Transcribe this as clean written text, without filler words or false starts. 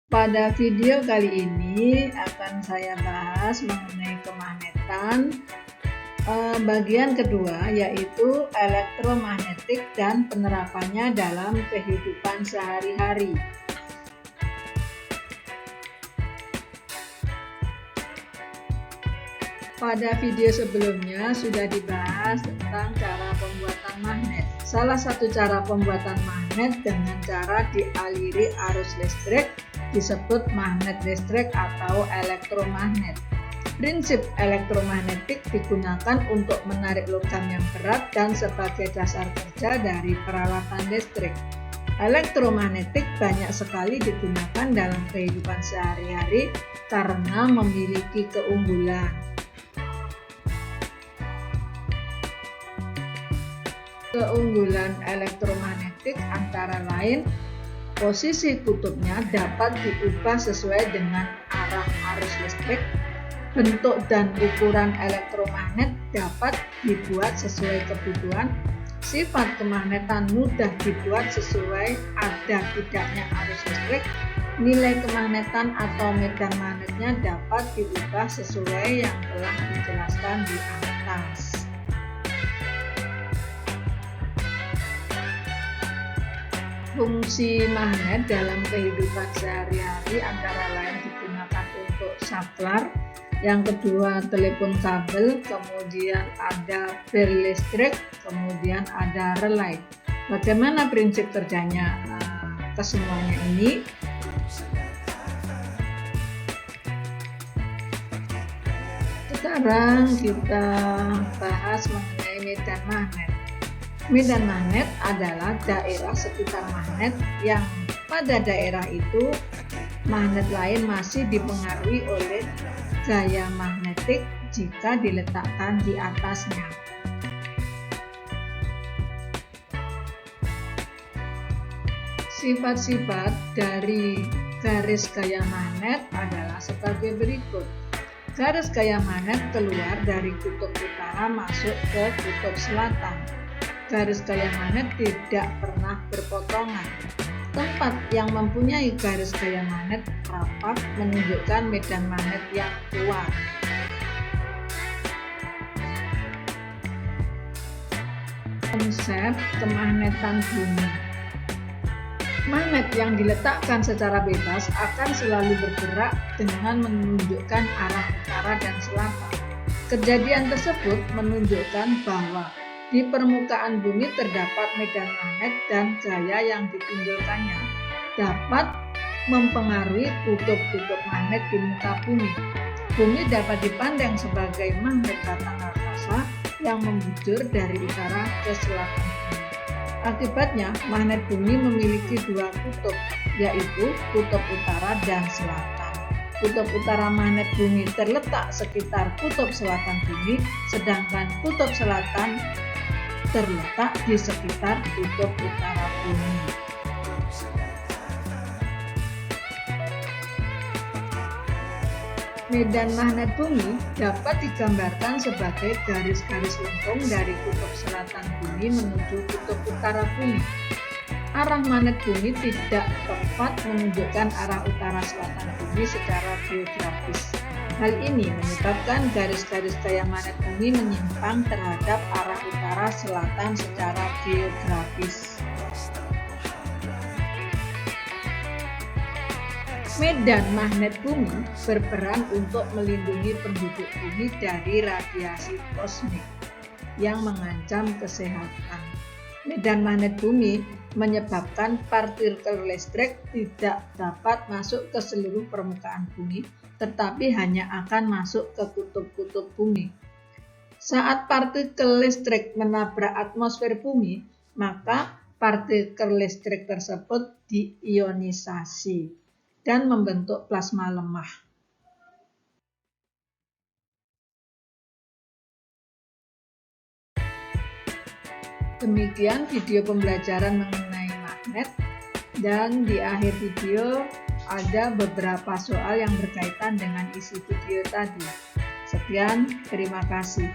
Pada video kali ini akan saya bahas mengenai kemagnetan bagian kedua, yaitu elektromagnetik dan penerapannya dalam kehidupan sehari-hari. Pada video sebelumnya sudah dibahas tentang cara pembuatan magnet. Salah satu cara pembuatan magnet dengan cara dialiri arus listrik disebut magnet listrik atau elektromagnet. Prinsip elektromagnetik digunakan untuk menarik logam yang berat dan sebagai dasar kerja dari peralatan listrik. Elektromagnetik banyak sekali digunakan dalam kehidupan sehari-hari karena memiliki keunggulan. Keunggulan elektromagnetik antara lain, posisi kutubnya dapat diubah sesuai dengan arah arus listrik, bentuk dan ukuran elektromagnet dapat dibuat sesuai kebutuhan, sifat kemagnetan mudah dibuat sesuai ada tidaknya arus listrik, nilai kemagnetan atau medan magnetnya dapat diubah sesuai yang telah dijelaskan di atas. Fungsi magnet dalam kehidupan sehari-hari antara lain digunakan untuk saklar, yang kedua telepon kabel, kemudian ada bel listrik, kemudian ada relay. Bagaimana prinsip kerjanya kesemuanya ini? Sekarang kita bahas mengenai medan magnet. Medan magnet adalah daerah sekitar magnet yang pada daerah itu magnet lain masih dipengaruhi oleh gaya magnetik jika diletakkan di atasnya. Sifat-sifat dari garis gaya magnet adalah sebagai berikut. Garis gaya magnet keluar dari kutub utara masuk ke kutub selatan. Garis gaya magnet tidak pernah berpotongan. Tempat yang mempunyai garis gaya magnet rapat menunjukkan medan magnet yang kuat. Konsep kemagnetan bumi. Magnet yang diletakkan secara bebas akan selalu bergerak dengan menunjukkan arah utara dan selatan. Kejadian tersebut menunjukkan bahwa di permukaan bumi terdapat medan magnet dan gaya yang ditimbulkannya dapat mempengaruhi kutub-kutub magnet di muka bumi. Bumi dapat dipandang sebagai magnet batang angkasa yang membujur dari utara ke selatan bumi. Akibatnya, magnet bumi memiliki dua kutub, yaitu kutub utara dan selatan. Kutub utara magnet bumi terletak sekitar kutub selatan bumi, sedangkan kutub selatan terletak di sekitar kutub utara bumi. Medan magnet bumi dapat digambarkan sebagai garis-garis lengkung dari kutub selatan bumi menuju kutub utara bumi. Arah magnet bumi tidak tepat menunjukkan arah utara selatan bumi secara geografis. Hal ini menyebabkan garis-garis gaya magnet bumi menyimpang terhadap arah utara selatan secara geografis. Medan magnet bumi berperan untuk melindungi penduduk bumi dari radiasi kosmik yang mengancam kesehatan. Medan magnet bumi menyebabkan partikel listrik tidak dapat masuk ke seluruh permukaan bumi, tetapi hanya akan masuk ke kutub-kutub bumi. Saat partikel listrik menabrak atmosfer bumi, maka partikel listrik tersebut diionisasi dan membentuk plasma lemah. Demikian video pembelajaran mengenai magnet, dan di akhir video ada beberapa soal yang berkaitan dengan isi video tadi. Sekian, terima kasih.